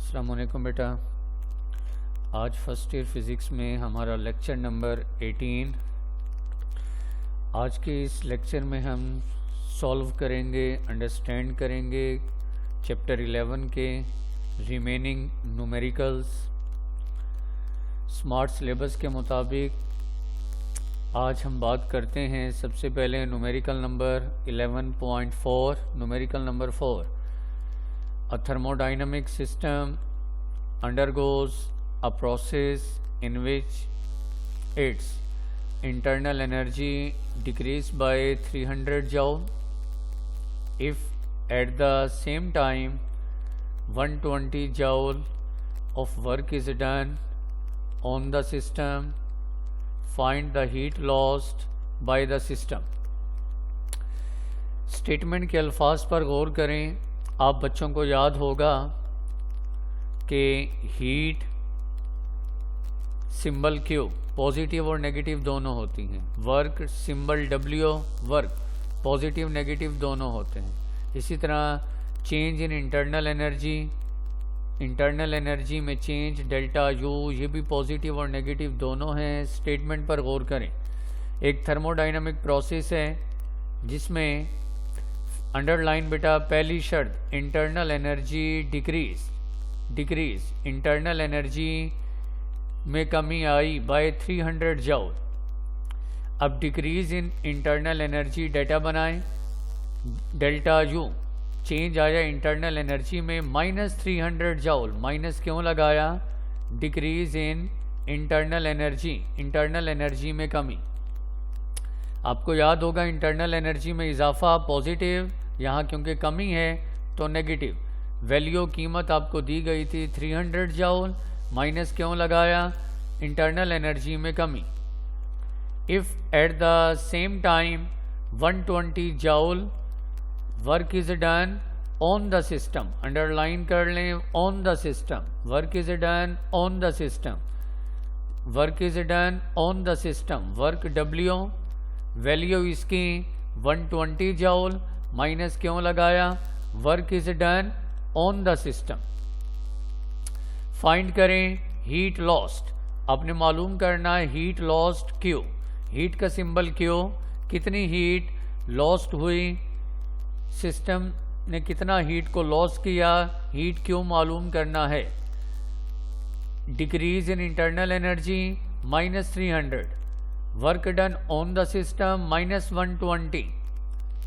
अस्सलाम वालेकुम बेटा। आज फर्स्ट ईयर फिज़िक्स में हमारा लेक्चर नंबर 18। आज के इस लेक्चर में हम सॉल्व करेंगे, अंडरस्टैंड करेंगे चैप्टर 11 के रिमेनिंग न्यूमेरिकल्स। स्मार्ट सिलेबस के मुताबिक आज हम बात करते हैं सबसे पहले numerical number 11.4। Numerical number 4, a thermodynamic system undergoes a process in which its internal energy decreases by 300 joule if at the same time 120 joule of work is done on the system. Find the heat lost by the system. Statement के अल्फाज पर गौर करें। आप बच्चों को याद होगा कि हीट सिंबल Q पॉजिटिव और नेगेटिव दोनों होती हैं। Work symbol W work positive negative दोनों होते हैं। इसी तरह चेंज इन इंटरनल एनर्जी में चेंज डेल्टा U, ये भी पॉजिटिव और नेगेटिव दोनों हैं। स्टेटमेंट पर गौर करें। एक थर्मोडाइनमिक प्रोसेस है जिसमें अंडरलाइन बेटा पहली शर्त internal energy decrease internal energy में कमी आई बाय 300 जूल। अब decrease in internal energy data बनाएं। डेल्टा U चेंज आया इंटरनल एनर्जी में -300 जूल। माइनस क्यों लगाया? डिक्रीज इन इंटरनल एनर्जी में कमी। आपको याद होगा इंटरनल एनर्जी में इजाफा पॉजिटिव, यहाँ क्योंकि कमी है तो नेगेटिव। वैल्यू कीमत आपको दी गई थी 300 जूल। माइनस क्यों लगाया? इंटरनल एनर्जी में कमी। If at the same time 120 joule work is done on the system. Underline कर लें on the system. Work is done on the system. Work W value इसकी 120 जूल। माइनस क्यों लगाया? Work is done on the system. Find करें heat lost. आपने मालूम करना है हीट लॉस्ट Q। हीट का सिंबल Q। कितनी हीट लॉस्ट हुई, सिस्टम ने कितना हीट को लॉस किया, हीट Q मालूम करना है। Decrease in internal energy -300, work done on the system -120।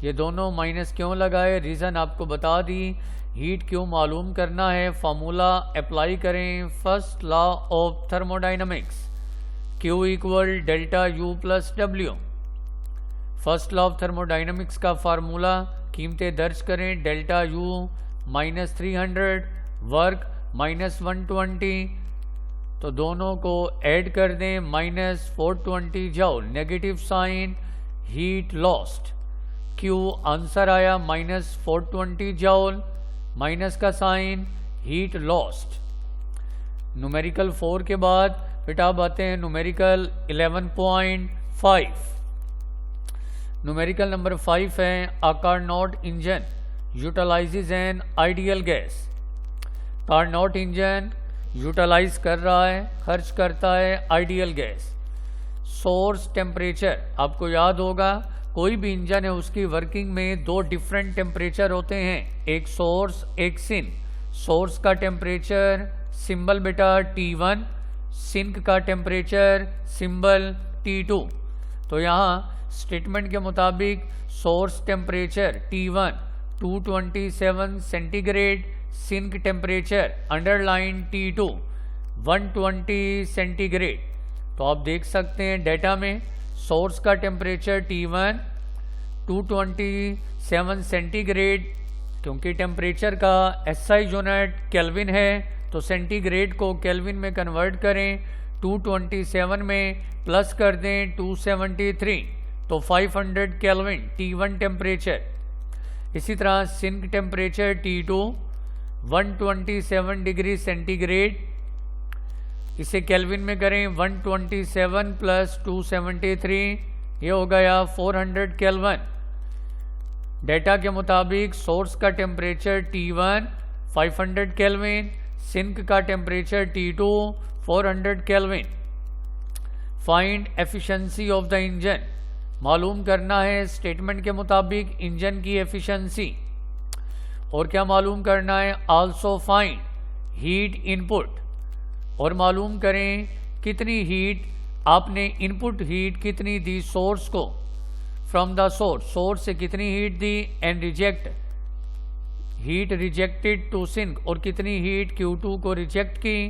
ये दोनों माइनस क्यों लगाए? रीज़न आपको बता दी। हीट क्यों मालूम करना है। फार्मूला अप्लाई करें first law of thermodynamics. Q equal delta U plus W। First law of thermodynamics का फार्मूला कीमतें दर्ज करें। डेल्टा U -300, वर्क -120, तो दोनों को ऐड कर दें -420 joule. Negative sign heat lost. Q answer आया -420 जूल। माइनस का साइन हीट लॉस्ट। न्यूमेरिकल 4 के बाद बेटा अब आते हैं न्यूमेरिकल 11.5। न्यूमेरिकल नंबर 5 है a Carnot engine utilizes an ideal gas. Carnot engine utilize कर रहा है, खर्च करता है आइडियल गैस। सोर्स टेम्परेचर आपको याद होगा कोई भी इंजन है उसकी वर्किंग में दो डिफरेंट टेम्परेचर होते हैं, एक सोर्स एक सिंक। सोर्स का टेम्परेचर सिंबल बेटा T1, सिंक का टेम्परेचर सिंबल T2। तो यहाँ स्टेटमेंट के मुताबिक source temperature T1 227 centigrade, sink temperature underline T2 120 centigrade. तो आप देख सकते हैं डेटा में सोर्स का टेम्परेचर T1 227 सेंटीग्रेड, क्योंकि टेम्परेचर का SI यूनिट केल्विन है तो सेंटीग्रेड को केल्विन में कन्वर्ट करें। 227 में प्लस कर दें 273 तो 500 केल्विन T1 टेम्परेचर। इसी तरह sink temperature T2 127 degree centigrade, इसे केल्विन में करें 127 प्लस 273, ये हो गया 400 केल्विन। डेटा के मुताबिक सोर्स का टेम्परेचर T1 500 केल्विन, सिंक का temperature T2 400 kelvin. Find efficiency of the engine, मालूम करना है स्टेटमेंट के मुताबिक इंजन की एफिशिएंसी। और क्या मालूम करना है, आल्सो फाइंड हीट इनपुट, और मालूम करें कितनी हीट आपने इनपुट हीट कितनी दी सोर्स को, फ्रॉम द सोर्स से कितनी हीट दी, and reject heat rejected to sink, और कितनी हीट Q2 को रिजेक्ट की।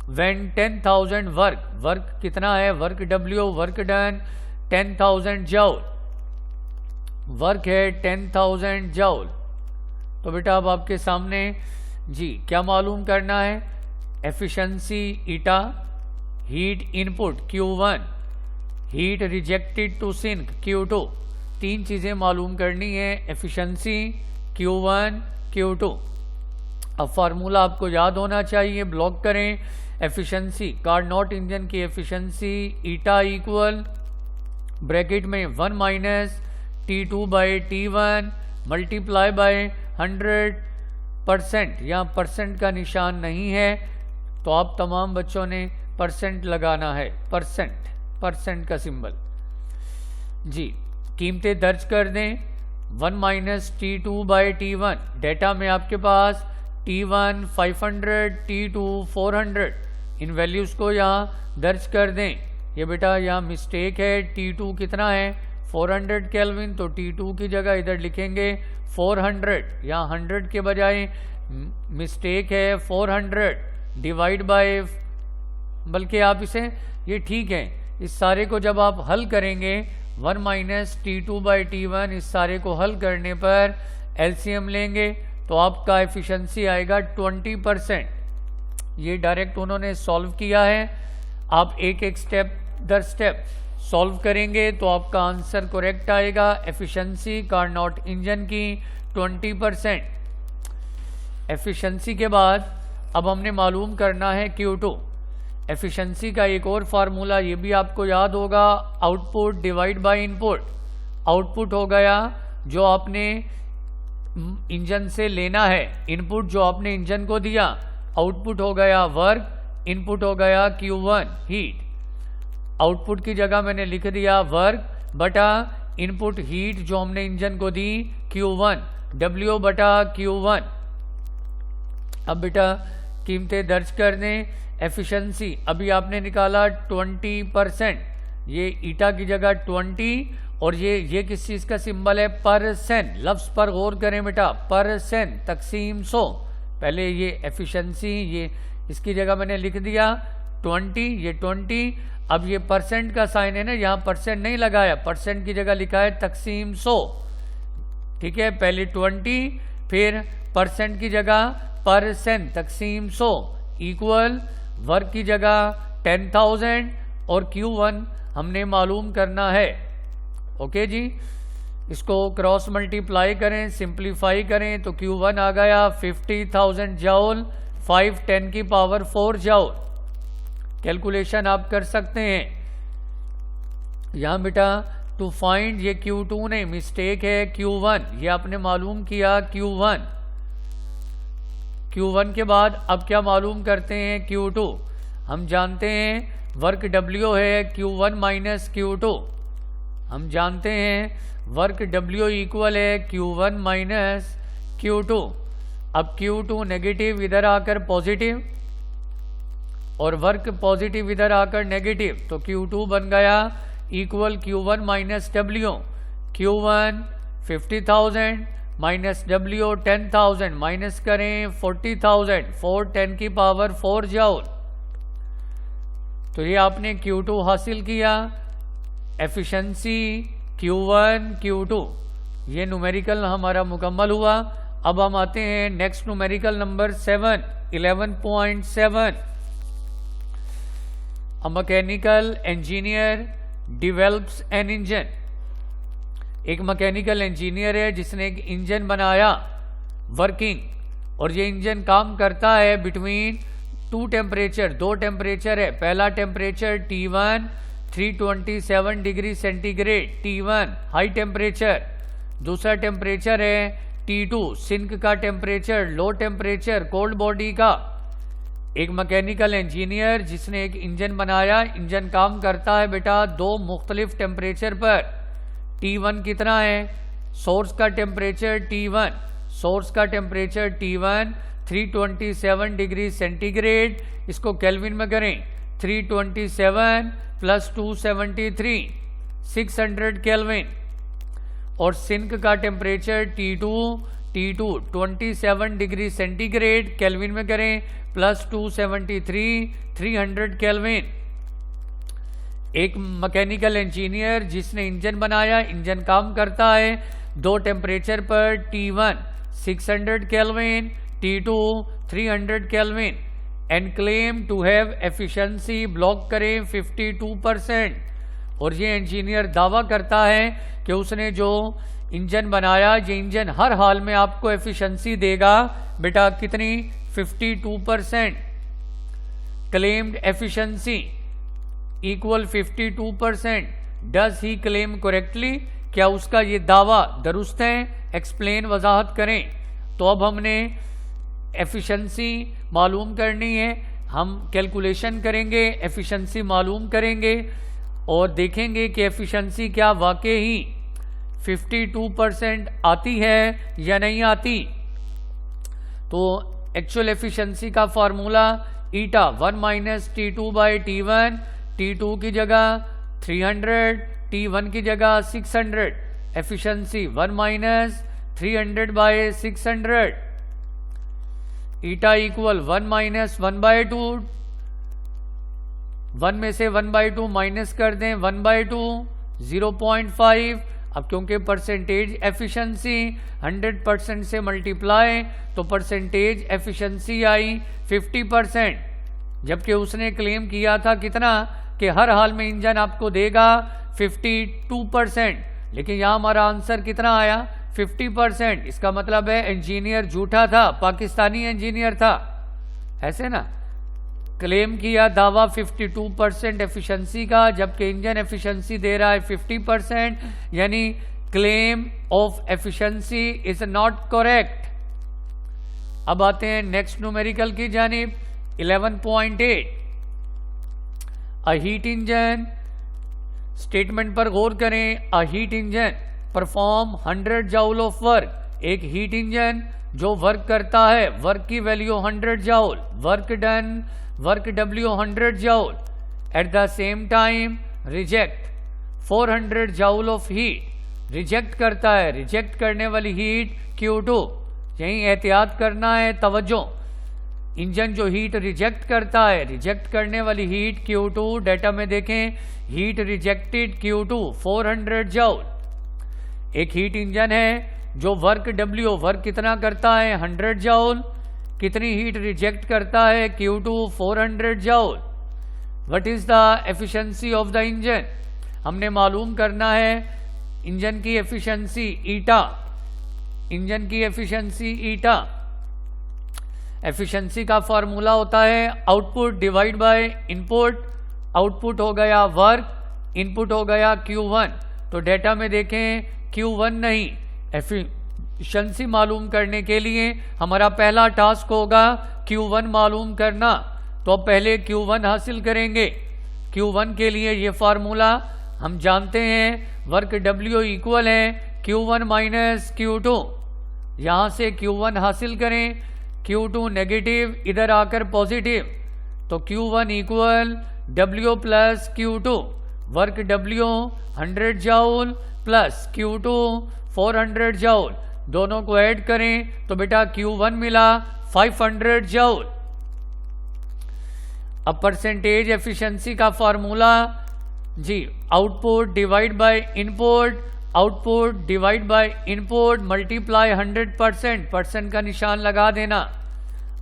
व्हेन 10,000 वर्क कितना है, work W, work done 10,000 joule, work है 10,000 जूल। तो बेटा अब आपके सामने जी क्या मालूम करना है, efficiency eta, heat input Q1, heat rejected to sink Q2, तीन चीज़ें मालूम करनी है, एफिशिएंसी Q1 Q2। अब फार्मूला आपको याद होना चाहिए, ब्लॉक करें एफिशिएंसी कार्नोट इंजन की एफिशिएंसी ईटा इक्वल ब्रैकेट में 1 minus T2 by T1 multiply by 100%। यहाँ परसेंट का निशान नहीं है तो आप तमाम बच्चों ने परसेंट लगाना है, परसेंट का सिंबल जी। कीमतें दर्ज कर दें, 1 minus T2 by T1, data में आपके पास T1 500, T2 400, इन वैल्यूज़ को यहाँ दर्ज कर दें। ये बेटा यहाँ मिस्टेक है, T2 कितना है 400 केल्विन, तो T2 की जगह इधर लिखेंगे 400, यहाँ 100 के बजाय मिस्टेक है 400 डिवाइड बाय, बल्कि आप इसे ये ठीक है, इस सारे को जब आप हल करेंगे 1 माइनस T2 बाई T1, इस सारे को हल करने पर LCM लेंगे तो आपका एफिशिएंसी आएगा 20%। ये डायरेक्ट उन्होंने सॉल्व किया है, आप एक एक स्टेप दर स्टेप सॉल्व करेंगे तो आपका आंसर करेक्ट आएगा। एफिशिएंसी कार्नोट इंजन की 20%। एफिशिएंसी के बाद अब हमने मालूम करना है Q2। एफिशिएंसी का एक और फार्मूला ये भी आपको याद होगा, output divide by input. Output हो गया जो आपने इंजन से लेना है, इनपुट जो आपने इंजन को दिया, आउटपुट हो गया वर्क, इनपुट हो गया Q1 हीट। आउटपुट की जगह मैंने लिख दिया वर्क बटा इनपुट हीट जो हमने इंजन को दी Q1, W बटा Q1। अब बेटा कीमतें दर्ज कर दें, एफिशिएंसी अभी आपने निकाला 20%, ये ईटा की जगह 20, और ये किस चीज़ का सिंबल है, परसेंट। लफ्ज़ पर गौर करें बेटा, परसेंट तकसीम 100। पहले ये एफिशिएंसी, ये इसकी जगह मैंने लिख दिया 20, ये 20, अब ये परसेंट का साइन है ना, यहाँ परसेंट नहीं लगाया, परसेंट की जगह लिखा है तकसीम 100। ठीक है, पहले 20 फिर परसेंट की जगह परसेंट तकसीम 100 इक्वल वर्क की जगह 10,000 और Q1 हमने मालूम करना है। ओके जी, इसको क्रॉस मल्टीप्लाई करें, सिंप्लीफाई करें तो Q1 आ गया 50,000 जूल, 5 10 की पावर 4 जूल। कैलकुलेशन आप कर सकते हैं। यहाँ बेटा टू फाइंड, ये Q2 नहीं मिस्टेक है, Q1 ये आपने मालूम किया Q1। Q1 के बाद अब क्या मालूम करते हैं, Q2। हम जानते हैं वर्क W है Q1 माइनस Q2, हम जानते हैं वर्क W इक्वल है Q1 माइनस Q2। अब Q2 नेगेटिव इधर आकर पॉजिटिव और वर्क पॉजिटिव इधर आकर नेगेटिव, तो Q2 बन गया equal Q1 minus W। Q1 50,000 minus W 10,000, minus करें 40,000, 4 10 की पावर 4 जूल। तो ये आपने Q2 हासिल किया। एफिशिएंसी Q1 Q2, ये न्यूमेरिकल हमारा मुकम्मल हुआ। अब हम आते हैं next numerical number 7, 11.7। A mechanical engineer develops an engine। एक मैकेनिकल इंजीनियर है जिसने एक इंजन बनाया वर्किंग, और ये इंजन काम करता है बिटवीन 2 टेम्परेचर, 2 टेम्परेचर है। पहला temperature T1 327 degree centigrade, T1 high temperature. दूसरा टेम्परेचर है T2 सिंक का temperature, low temperature cold body का। एक मैकेनिकल इंजीनियर जिसने एक इंजन बनाया, इंजन काम करता है बेटा दो मुख्तलिफ टेम्परेचर पर। T1 कितना है, सोर्स का टेम्परेचर T1, सोर्स का टेम्परेचर T1 327 डिग्री सेंटीग्रेड, इसको केल्विन में करें 327 प्लस 273 600 केल्विन। और सिंक का temperature T2 27 degree centigrade, kelvin में करें प्लस 273 300 केल्विन। एक मैकेनिकल इंजीनियर जिसने इंजन बनाया, इंजन काम करता है दो टेम्परेचर पर, T1 600 kelvin, T2 300 kelvin, and claim to have efficiency, block करें 52%। और ये इंजीनियर दावा करता है कि उसने जो इंजन बनाया, ये इंजन हर हाल में आपको एफिशिएंसी देगा बेटा कितनी, 52%। Claimed efficiency equal 52%। Does he claim correctly, क्या उसका ये दावा दुरुस्त है, एक्सप्लेन, वजाहत करें। तो अब हमने एफिशिएंसी मालूम करनी है, हम कैलकुलेशन करेंगे, एफिशिएंसी मालूम करेंगे और देखेंगे कि एफिशिएंसी क्या वाकई ही 52% आती है या नहीं आती। तो एक्चुअल एफिशिएंसी का formula eta 1 minus T2 by T1, T2 की जगह 300, T1 की जगह 600, efficiency 1 minus 300 by 600, eta equal 1 minus 1/2, 1 में से 1/2 माइनस कर दें 1/2 0.5। अब क्योंकि परसेंटेज एफिशिएंसी 100% से मल्टीप्लाई, तो परसेंटेज एफिशिएंसी आई 50%। जबकि उसने क्लेम किया था कितना, कि हर हाल में इंजन आपको देगा 52%, लेकिन यहां हमारा आंसर कितना आया, 50%। इसका मतलब है इंजीनियर झूठा था, पाकिस्तानी इंजीनियर था, ऐसे ना। क्लेम किया दावा 52% एफिशिएंसी का, जबकि इंजन एफिशिएंसी दे रहा है 50%, यानी claim of efficiency is not correct. अब आते हैं नेक्स्ट न्यूमेरिकल की जानिब। 11.8 अ हीट इंजन, स्टेटमेंट पर गौर करें। A heat engine perform 100 joule of work, एक हीट इंजन जो वर्क करता है, वर्क की value 100 joule, work done, work W 100 joule, at the same time reject 400 joule of heat, reject करता है, रिजेक्ट करने वाली हीट Q2। यही एहतियात करना है, तवज्जो। इंजन जो हीट रिजेक्ट करता है, रिजेक्ट करने वाली हीट Q2, डेटा में देखें हीट रिजेक्टेड Q2 400 जाउल। एक हीट इंजन है जो वर्क W, वर्क कितना करता है 100 जाउल, कितनी हीट रिजेक्ट करता है Q2 400 joule. What is the efficiency of the engine, हमने मालूम करना है इंजन की एफिशिएंसी ईटा, इंजन की एफिशिएंसी ईटा। एफिशिएंसी का फॉर्मूला होता है output divide by input, output हो गया वर्क, इनपुट हो गया Q1। तो डेटा में देखें Q1 नहीं, एफिशिएंसी मालूम करने के लिए हमारा पहला टास्क होगा Q1 मालूम करना। तो अब पहले Q1 हासिल करेंगे। Q1 के लिए ये फार्मूला हम जानते हैं, वर्क W इक्वल है Q1 माइनस Q2। यहां से Q1 हासिल करें, Q2 नेगेटिव, इधर आकर पॉजिटिव, तो Q1 equal W plus Q2, work W 100 joule plus Q2 400 joule, दोनों को ऐड करें तो बेटा Q1 मिला 500 जाउल। अब परसेंटेज एफिशिएंसी का फॉर्मूला जी, output divide by input, output divide by input multiply 100%, percent का निशान लगा देना।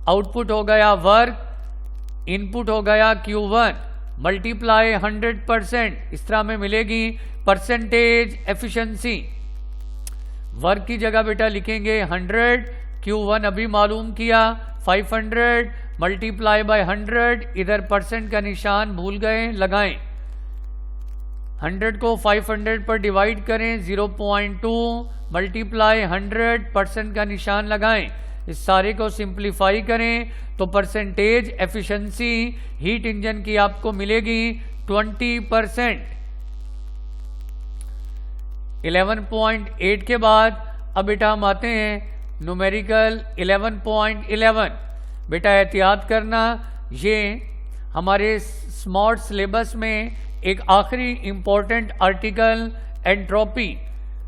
आउटपुट हो गया वर्क, इनपुट हो गया Q1 मल्टीप्लाई 100%, इस तरह में मिलेगी परसेंटेज एफिशिएंसी। वर्क की जगह बेटा लिखेंगे 100, Q1 अभी मालूम किया 500 मल्टीप्लाई बाय 100, इधर परसेंट का निशान भूल गए, लगाएं। 100 को 500 पर डिवाइड करें 0.2, मल्टीप्लाई 100% का निशान लगाएं, इस सारे को सिंप्लीफाई करें तो परसेंटेज एफिशिएंसी हीट इंजन की आपको मिलेगी 20%। 11.8 के बाद अब बेटा हम आते हैं न्यूमेरिकल 11.11। बेटा एहतियात करना, ये हमारे स्मार्ट सिलेबस में एक आखिरी इंपॉर्टेंट आर्टिकल एंट्रोपी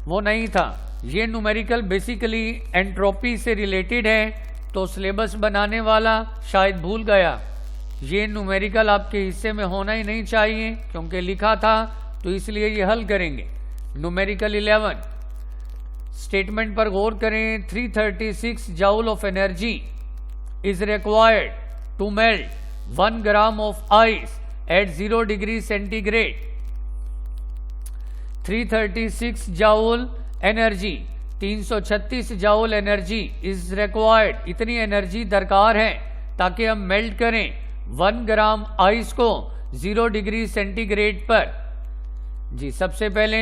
वो नहीं था। ये न्यूमेरिकल बेसिकली एंट्रोपी से रिलेटेड है, तो सिलेबस बनाने वाला शायद भूल गया। ये न्यूमेरिकल आपके हिस्से में होना ही नहीं चाहिए क्योंकि लिखा था, तो इसलिए ये हल करेंगे। न्यूमेरिकल 11 स्टेटमेंट पर गौर करें। 336 joule of energy is required to melt 1 gram of ice at 0 degree centigrade. 336 joule energy, 336 joule energy is required, इतनी एनर्जी दरकार है ताकि हम मेल्ट करें 1 ग्राम आइस को 0 डिग्री सेंटीग्रेड पर। जी सबसे पहले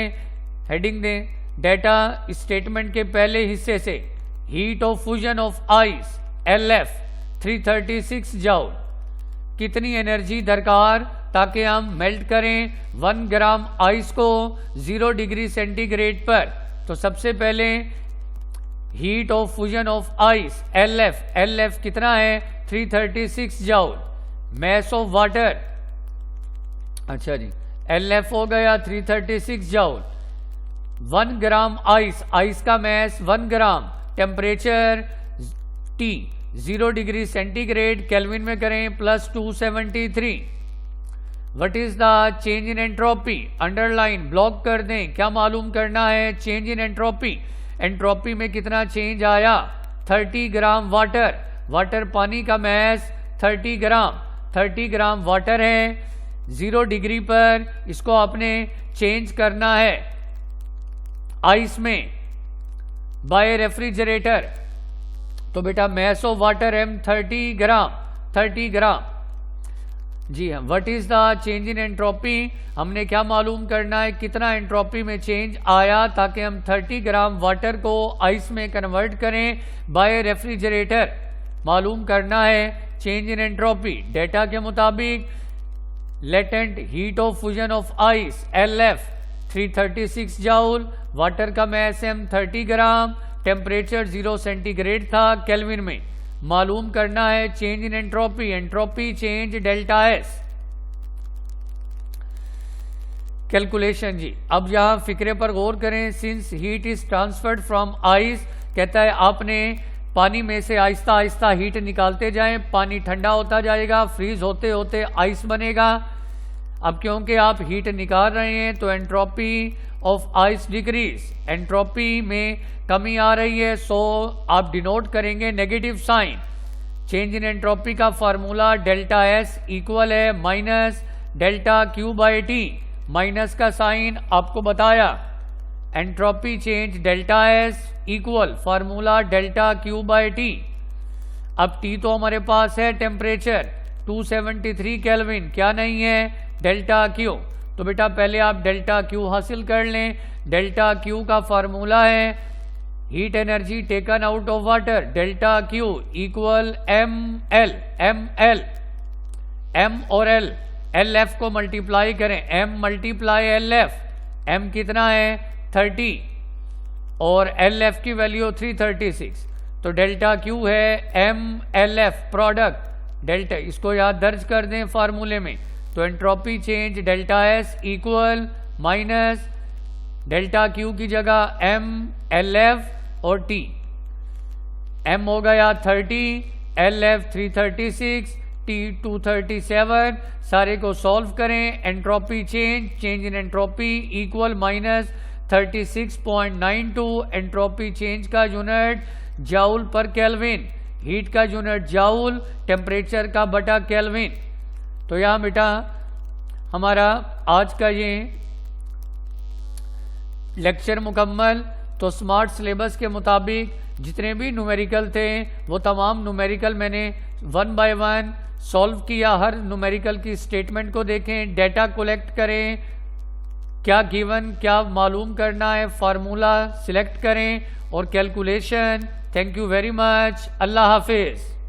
हेडिंग दें, डेटा स्टेटमेंट के पहले हिस्से से heat of fusion of ice LF 336 joule, कितनी एनर्जी दरकार ताकि हम मेल्ट करें 1 ग्राम आइस को 0 डिग्री सेंटीग्रेड पर। तो सबसे पहले heat of fusion of ice LF कितना है 336 जूल। मैस ऑफ वाटर, अच्छा जी LF हो गया 336 जूल। 1 ग्राम आइस का मैस 1 ग्राम, temperature T 0 degree centigrade, kelvin में करें +273। What is the change in entropy, underline block कर दें। क्या मालूम करना है, चेंज इन एंट्रोपी। एंट्रोपी में कितना चेंज आया 30 ग्राम वाटर पानी का मैस 30 ग्राम वाटर है 0 डिग्री पर, इसको आपने चेंज करना है आइस में बाय रेफ्रिजरेटर। तो बेटा mass of water M 30 gram. जी हाँ, what is the change in entropy, हमने क्या मालूम करना है, कितना एंट्रोपी में चेंज आया ताकि हम 30 ग्राम वाटर को आइस में कन्वर्ट करें बाय रेफ्रिजरेटर। मालूम करना है चेंज इन एंट्रोपी। डेटा के मुताबिक latent heat of fusion of ice LF 336 joule, water का मैस M 30 ग्राम, टेम्परेचर 0 सेंटीग्रेड था केल्विन में। मालूम करना है change in entropy change delta S। Calculation जी, अब यहां फिक्रे पर गौर करें। Since heat is transferred from ice, कहता है आपने पानी में से आहिस्ता आहिस्ता हीट निकालते जाएं, पानी ठंडा होता जाएगा, फ्रीज होते होते आइस बनेगा। अब क्योंकि आप हीट निकाल रहे हैं तो entropy of ice decreases, entropy में कमी आ रही है, सो आप डिनोट करेंगे negative sign. Change in entropy का फार्मूला डेल्टा S इक्वल है minus delta Q by T। Minus का साइन आपको बताया, entropy change delta S equal formula delta Q by T। अब T तो हमारे पास है टेम्परेचर 273 केल्विन, क्या नहीं है डेल्टा Q। तो बेटा पहले आप डेल्टा Q हासिल कर लें। डेल्टा Q का फार्मूला है heat energy taken out of water, delta Q equal ML। M और L, LF को मल्टीप्लाई करें, M मल्टीप्लाई LF। M कितना है 30 और LF की वैल्यू 336, तो डेल्टा Q है MLF प्रोडक्ट डेल्टा, इसको यहाँ दर्ज कर दें फार्मूले में। तो entropy change delta S equal minus delta Q की जगह MLF और T। M हो गया 30, LF 336, T 237। सारे को सॉल्व करें, entropy change in entropy equal minus 36.92। Entropy change का यूनिट जूल पर केल्विन, हीट का यूनिट जूल, टेम्परेचर का बटा केल्विन। तो यहाँ बेटा हमारा आज का ये लेक्चर मुकम्मल। तो स्मार्ट सिलेबस के मुताबिक जितने भी न्यूमेरिकल थे वो तमाम न्यूमेरिकल मैंने 1 बाय 1 सॉल्व किया। हर न्यूमेरिकल की स्टेटमेंट को देखें, डेटा कलेक्ट करें, क्या गिवन, क्या मालूम करना है, फार्मूला सिलेक्ट करें और calculation. Thank you very much. अल्लाह हाफिज़।